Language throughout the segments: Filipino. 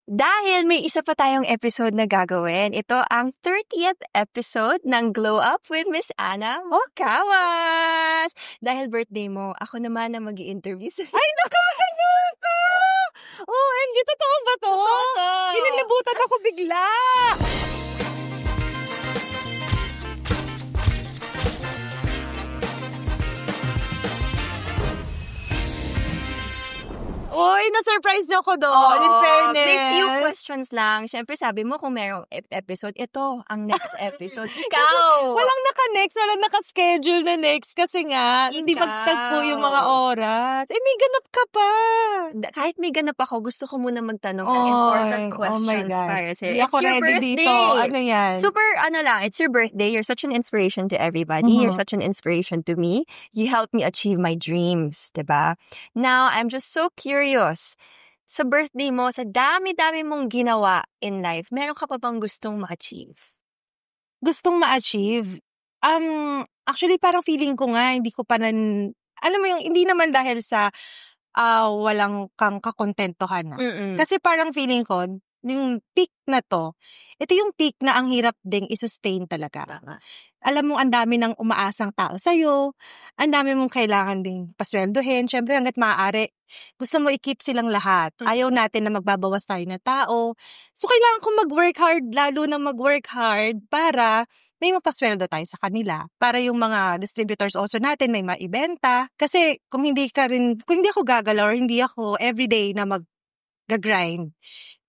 Dahil may isa pa tayong episode na gagawin. Ito ang 30th episode ng Glow Up with Miss Ana Mocawas. Dahil birthday mo, ako naman na mag-i-interview sa'yo. Ay, nakakaloka! OMG, totoo ba to? Totoo. Kinalibutan ako bigla. Oy, na-surprise niyo ako doon. In fairness. May few questions lang. Siyempre, sabi mo kung mayroong episode, ito ang next episode. Ikaw! Walang naka-next, walang naka-schedule na next kasi nga, hindi magtagpo yung mga oras. Eh, may ganap ka pa. Kahit may ganap ako, gusto ko muna magtanong ng important questions para sa'yo. Hindi ako ready dito. Ano yan? Super, it's your birthday. You're such an inspiration to everybody. You're such an inspiration to me. You helped me achieve my dreams, diba? Now, I'm just so curious. Sa birthday mo, sa dami-dami mong ginawa in life, meron ka pa bang gustong ma-achieve? Gustong ma-achieve? Actually, parang feeling ko nga, hindi ko pa alam mo yung, hindi naman dahil sa walang kang kakontentohan na. Kasi parang feeling ko, yung peak na to, ito yung peak na ang hirap ding i-sustain talaga. Tama. Alam mo, ang dami ng umaasang tao sa'yo, ang dami mong kailangan ding pasweldohin. Siyempre, hanggat maaari, gusto mo i-keep silang lahat. Ayaw natin na magbabawas tayo na tao. So, kailangan ko mag-work hard, lalo na mag-work hard para may mapasweldo tayo sa kanila. Para yung mga distributors also natin may maibenta. Kasi kung hindi ako gagalaw or hindi ako everyday na mag-grind,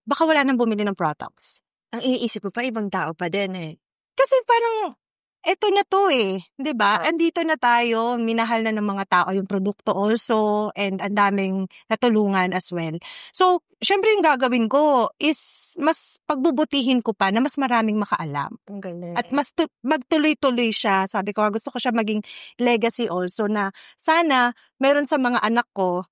baka wala nang bumili ng products. Ang iniisip mo pa, ibang tao pa din eh. Kasi parang, eto na to eh. 'Di ba? Andito na tayo, minahal na ng mga tao yung produkto also, and ang daming natulungan as well. So, syempre yung gagawin ko is mas pagbubutihin ko pa na mas maraming makaalam. Ang galing. At mas magtuloy-tuloy siya. Sabi ko, gusto ko siya maging legacy also na sana meron sa mga anak ko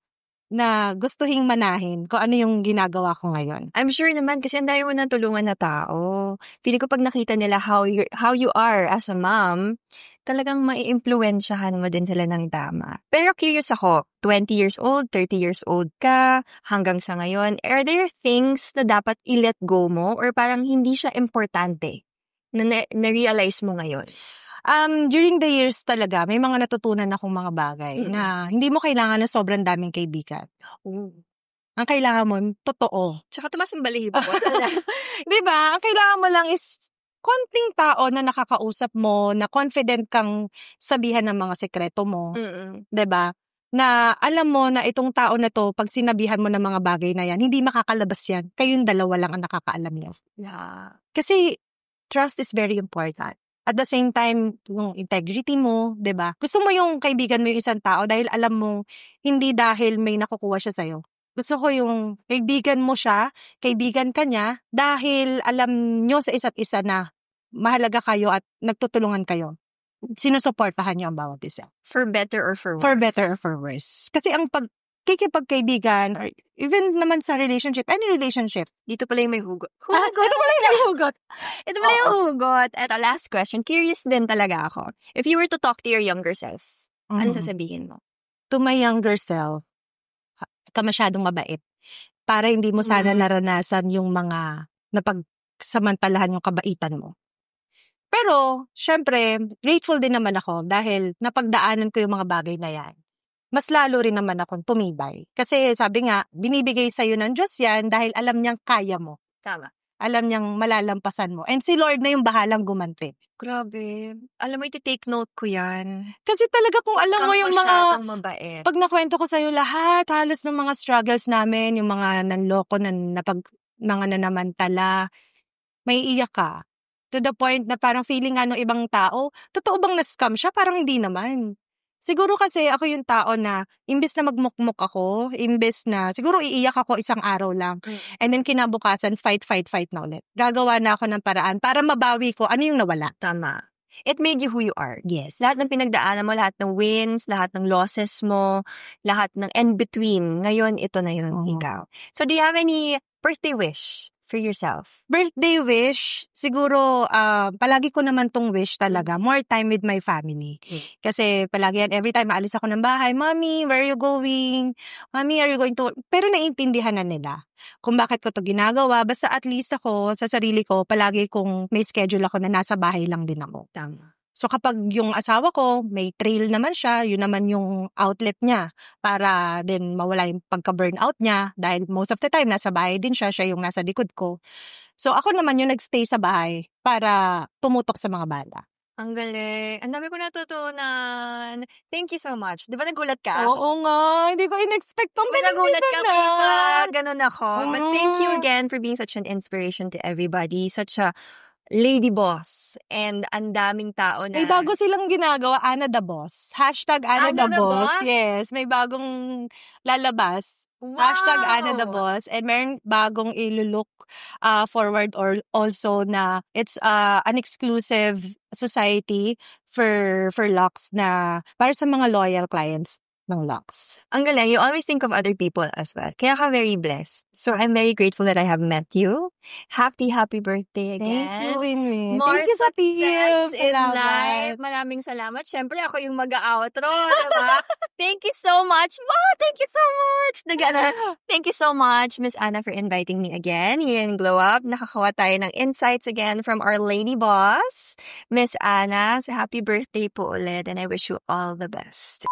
na gustuhing manahin kung ano yung ginagawa ko ngayon. I'm sure naman kasi ang dami mo nang tulungan na tao. Feeling ko pag nakita nila how you are as a mom, talagang maiimpluwensyahan mo din sila ng tama. Pero curious ako, 20 years old, 30 years old ka, hanggang sa ngayon, are there things na dapat i-let go mo or parang hindi siya importante na na-realize mo ngayon? During the years talaga, may mga natutunan akong mga bagay na hindi mo kailangan ng sobrang daming kaibigan. Ang kailangan mo, totoo. Tsaka tumas ang balahibo ko. Diba? Ang kailangan mo lang is konting tao na nakakausap mo, na confident kang sabihan ng mga sekreto mo. Diba? Na alam mo na itong tao na to, pag sinabihan mo ng mga bagay na yan, hindi makakalabas yan. Kayong dalawa lang ang nakakaalam yan. Yeah. Kasi trust is very important. At the same time, yung integrity mo, 'di ba? Gusto mo yung kaibigan mo yung isang tao dahil alam mo hindi dahil may nakukuha siya sa'yo. Gusto ko yung kaibigan mo siya, kaibigan ka niya, dahil alam nyo sa isa't isa na mahalaga kayo at nagtutulungan kayo. Sinusuportahan niyo ang bawat isa. For better or for worse? For better or for worse. Kasi ang kikipagkaibigan, or even naman sa relationship, any relationship. Dito pala yung may hugot. Ito pala yung hugot. Ito pala yung hugot. At a last question, curious din talaga ako. If you were to talk to your younger self, ano sasabihin mo? To my younger self, ka masyadong mabait. Para hindi mo sana naranasan yung mga napagsamantalahan yung kabaitan mo. Pero, syempre, grateful din naman ako dahil napagdaanan ko yung mga bagay na yan. Mas lalo rin naman akong tumibay. Kasi sabi nga, binibigay sa'yo ng Diyos yan dahil alam niyang kaya mo. Tama. Alam niyang malalampasan mo. And si Lord na yung bahalang gumanti. Grabe. Alam mo, iti-take note ko yan. Kasi talaga kung alam mo yung mga... mabait. Pag nakwento ko sa'yo lahat, halos ng mga struggles namin, yung mga nanloko, mga nanamantala, may iyak ka. To the point na parang feeling nga ng ibang tao, totoo bang na-scam siya? Parang hindi naman. Siguro kasi ako yung tao na imbes na magmukmuk ako, imbes na siguro iiyak ako isang araw lang. And then kinabukasan, fight na ulit. Gagawa na ako ng paraan para mabawi ko ano yung nawala. Tama. It made you who you are. Yes. Lahat ng pinagdaanan mo, lahat ng wins, lahat ng losses mo, lahat ng in-between. Ngayon, ito na yun, ikaw. So, do you have any birthday wish for yourself? Birthday wish, siguro palagi ko naman tong wish talaga, more time with my family. Kasi palagi yan, every time maalis ako ng bahay, Mommy, where are you going? Mommy, are you going to... Pero naiintindihan na nila kung bakit ko to ginagawa. Basta at least ako, sa sarili ko, palagi kung may schedule ako na nasa bahay lang din ako. Tama. So kapag yung asawa ko, may trail naman siya, yun naman yung outlet niya para din mawala yung pagka-burnout niya dahil most of the time nasa bahay din siya yung nasa likod ko. So ako naman yung nagstay sa bahay para tumutok sa mga bata. Ang galing. Ang dami ko natutunan. Thank you so much. Di ba nagulat ka? Oo nga, hindi ko in-expect Di ba nagulat ka pag ganun ako? But thank you again for being such an inspiration to everybody. Such a lady boss. And ang daming tao na... May bago silang ginagawa, Ana the Boss. Hashtag Ana the Boss. Yes, may bagong lalabas. Wow! Hashtag Ana the Boss. And meron bagong ilulook forward or also na it's an exclusive society for Lux na para sa mga loyal clients ng Lux. Ang galing. You always think of other people as well. Kaya ka very blessed. So I'm very grateful that I have met you. Happy birthday again. Thank you, Winnie. More Thank you sa success in Salamat. life. Maraming salamat. Siyempre, ako yung mag-outro, diba? Thank you so much. Wow, thank you so much. Thank you so much, Miss Anna, for inviting me again here in Glow Up. Nakakawa tayo ng insights again from our lady boss, Miss Anna. So happy birthday po ulit and I wish you all the best.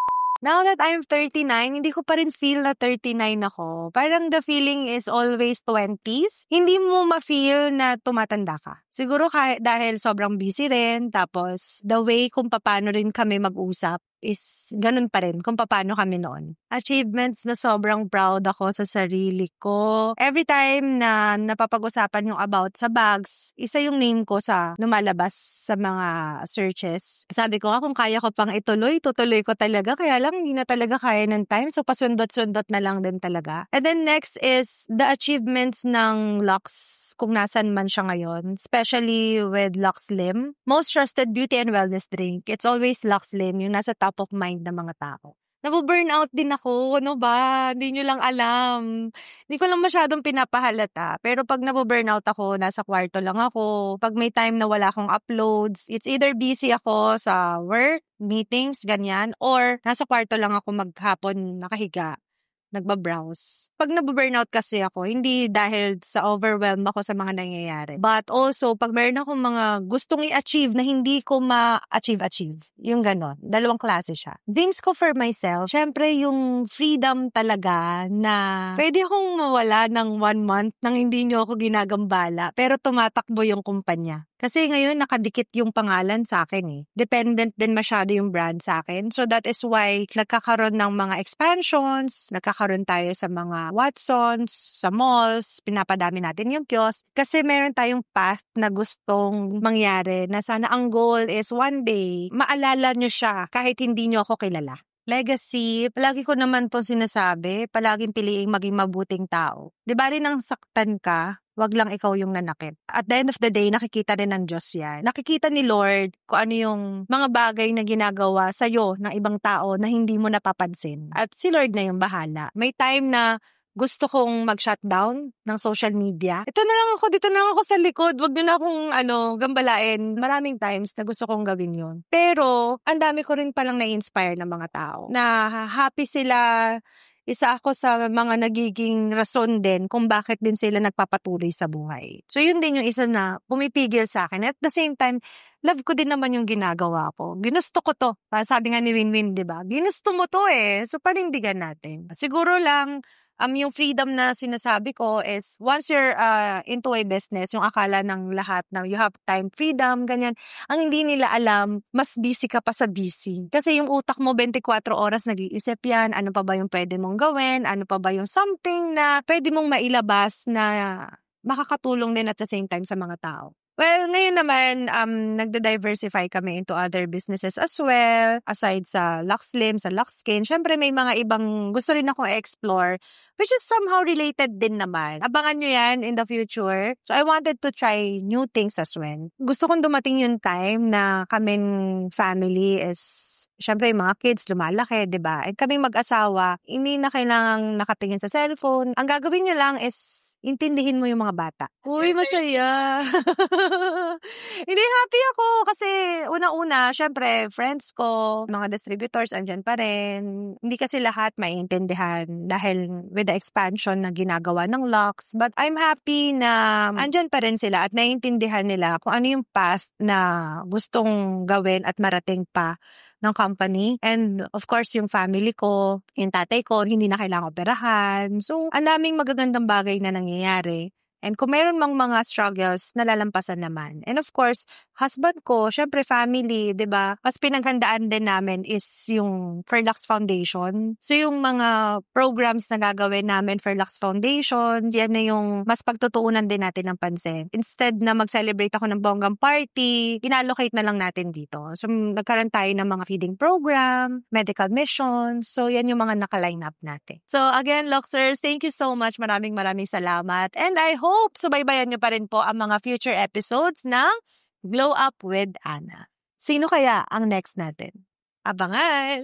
Now that I'm 39, hindi ko pa rin feel na 39 ako. Parang the feeling is always 20s. Hindi mo ma-feel na tumatanda ka. Siguro dahil sobrang busy rin, tapos the way kung paano rin kami mag-usap is ganun pa rin kung paano kami noon. Achievements na sobrang proud ako sa sarili ko. Every time na napapag-usapan yung about sa bags, isa yung name ko sa lumalabas sa mga searches. Sabi ko kung kaya ko pang ituloy, tutuloy ko talaga. Kaya lang hindi na talaga kaya ng time. So pasundot-sundot na lang din talaga. And then next is the achievements ng Lux kung nasan man siya ngayon. Especially with Lux Slim. Most trusted beauty and wellness drink. It's always Lux Slim. Yung nasa top of mind ng mga tao. Nabu-burnout din ako, ano ba? Hindi nyo lang alam. Hindi ko lang masyadong pinapahalata. Pero pag nabu-burnout ako, nasa kwarto lang ako. Pag may time na wala akong uploads, it's either busy ako sa work, meetings, ganyan, or nasa kwarto lang ako maghapon nakahiga, nagbabrowse. Pag nabu-burnout kasi ako, hindi dahil sa overwhelm ako sa mga nangyayari. But also, pag meron akong mga gustong i-achieve na hindi ko ma-achieve. Yung ganon. Dalawang klase siya. Dreams ko for myself, syempre yung freedom talaga na pwede akong mawala ng 1 month nang hindi nyo ako ginagambala, pero tumatakbo yung kumpanya. Kasi ngayon, nakadikit yung pangalan sa akin eh. Dependent din masyado yung brand sa akin. So that is why nagkakaroon ng mga expansions, nagkakaroon tayo sa mga Watsons, sa malls, pinapadami natin yung kiosk. Kasi meron tayong path na gustong mangyari na sana ang goal is one day, maalala nyo siya kahit hindi nyo ako kilala. Legacy, palagi ko naman to sinasabi, palaging piliing maging mabuting tao. Di ba rin nang saktan ka, wag lang ikaw yung nanakit. At the end of the day, nakikita rin ng Diyos yan. Nakikita ni Lord kung ano yung mga bagay na ginagawa sa'yo ng ibang tao na hindi mo napapansin. At si Lord na yung bahala. May time na gusto kong mag-shutdown ng social media. Dito na lang ako sa likod. Wag na akong gambalain. Maraming times na gusto kong gawin yun. Pero, ang dami ko rin palang na-inspire ng mga tao. Na happy sila. Isa ako sa mga nagiging rason din kung bakit din sila nagpapatuloy sa buhay. So, yun din yung isa na pumipigil sa akin. At the same time, love ko din naman yung ginagawa ko. Ginusto ko to. Para sabi nga ni Winwin, di ba? Ginusto mo to eh. So, panindigan natin. Siguro lang, yung freedom na sinasabi ko is once you're into a business, yung akala ng lahat na you have time freedom, ganyan. Ang hindi nila alam, mas busy ka pa sa busy. Kasi yung utak mo 24 oras nag-iisip yan, ano pa ba yung pwede mong gawin, ano pa ba yung something na pwede mong mailabas na makakatulong din at the same time sa mga tao. Well, ngayon naman, nagda-diversify kami into other businesses as well. Aside sa Lux Slim, sa Lux Skin, syempre may mga ibang gusto rin ako explore, which is somehow related din naman. Abangan nyo yan in the future. So, I wanted to try new things as well. Gusto kong dumating yung time na kaming family is syempre, yung mga kids, lumalaki, diba? At kaming mag-asawa, hindi na kailangang nakatingin sa cellphone. Ang gagawin nyo lang is intindihin mo yung mga bata. Uy, masaya. Hindi, happy ako kasi una-una, syempre, friends ko, mga distributors, andyan pa rin. Hindi kasi lahat maiintindihan dahil with the expansion na ginagawa ng Lux. But I'm happy na andyan pa rin sila at naiintindihan nila kung ano yung path na gustong gawin at marating pa ng company. And of course, yung family ko, yung tatay ko, hindi na kailangang operahan. So, ang daming magagandang bagay na nangyayari. And kung meron mang mga struggles, nalalampasan naman. And of course, husband ko, syempre family, 'di ba? Mas pinaghandaan din namin is yung for Lux Foundation. So yung mga programs na gagawin namin for Lux Foundation, yan na yung mas pagtutuunan din natin ng pansin. Instead na mag-celebrate ako ng bonggang party, inallocate na lang natin dito. So nagkaroon tayo ng mga feeding program, medical missions. So yan yung mga naka-line up natin. So again, Luxers, thank you so much. Maraming salamat. And I hope subaybayan nyo pa rin po ang mga future episodes ng Glow Up with Ana. Sino kaya ang next natin? Abangan!